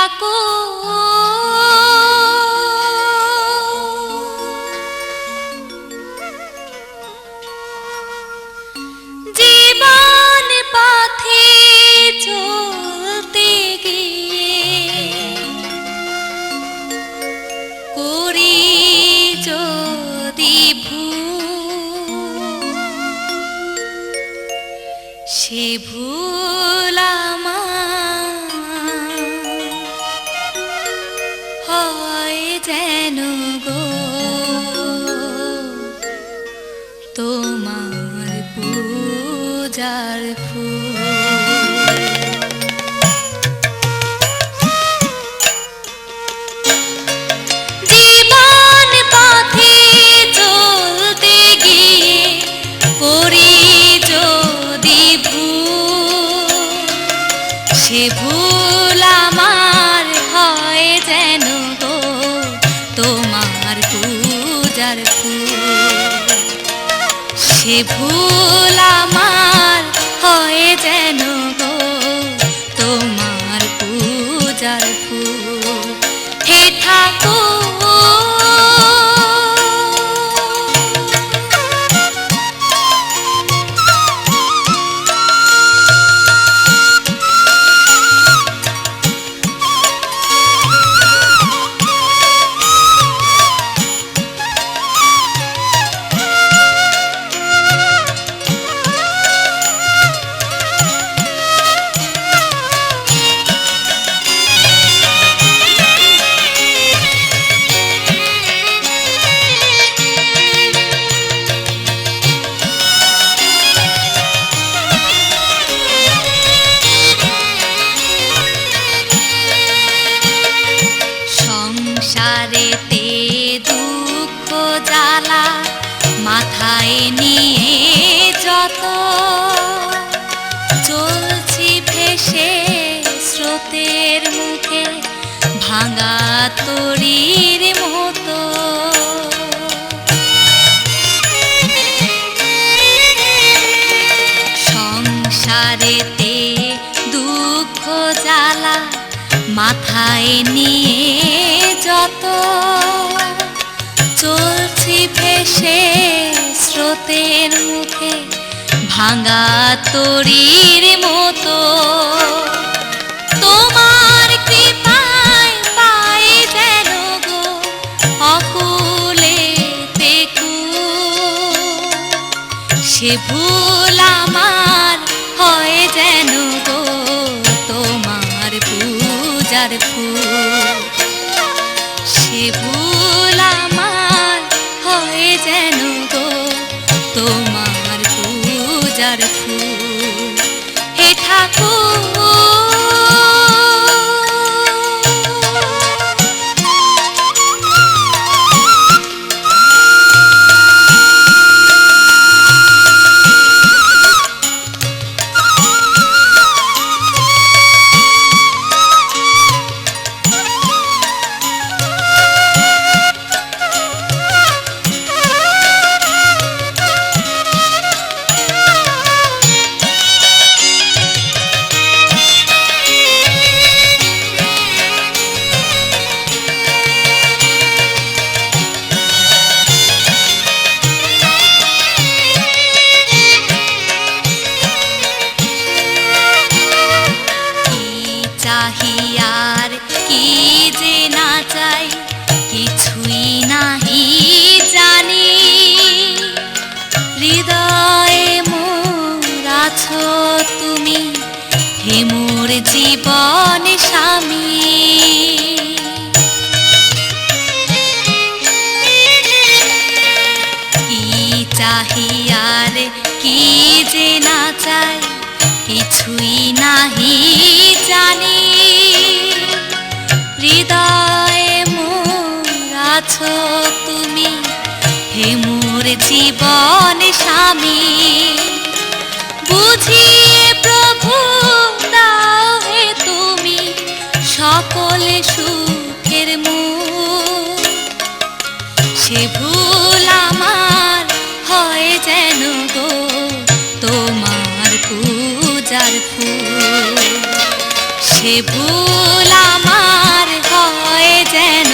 থাকো জীবন পথে চলতে গিয়ে করি যদি ভুল সে ভুল আমার হয় যেন গো তোমার পূজার ফুল। জীবন পথে চলতে গিয়ে করি যদি ভুল সে ভুল আমার হয় যেন গো তোমার পূজার ফুল। সে ভুল আমার হয় যেন গো তোমার পূজার ফুল। হে ঠাকুর সংসারেতে দুঃখ জ্বালা মাথায় নিয়ে যত চলছি ভেসে স্রোতের মুখে ভাঙা তরীর মতো। সংসারেতে দুঃখ জ্বালা মাথায় নিয়ে যত চলছি ভেসে স্রোতের মুখে ভাঙা তরীর মতো। তোমার কৃপায় পাই যেন গো অকুলে তেকু সে ভুল আমার হয় যেন গো তোমার পূজার ফুল। সে ভুল আমার হয় যেন গো তোমার পূজার ফুল। হে ঠাকুর চাহিয়ার কি যে না চাই কিছুই নাহি জানি হৃদয়ে মোর আছো তুমি হে মোর জীবন স্বামী। কি চাহিয়ার কি যে না চাই কিছুই নাহি জানি হৃদয়ে মোর আছো তুমি হে মোর জীবন স্বামী। বুঝিয়ে প্রভু দাও হে তুমি সকল সুখের মূল সে ভুল আমার হয় যেন গো তোমার পূজার ফুল। সে ভুল আমার যেন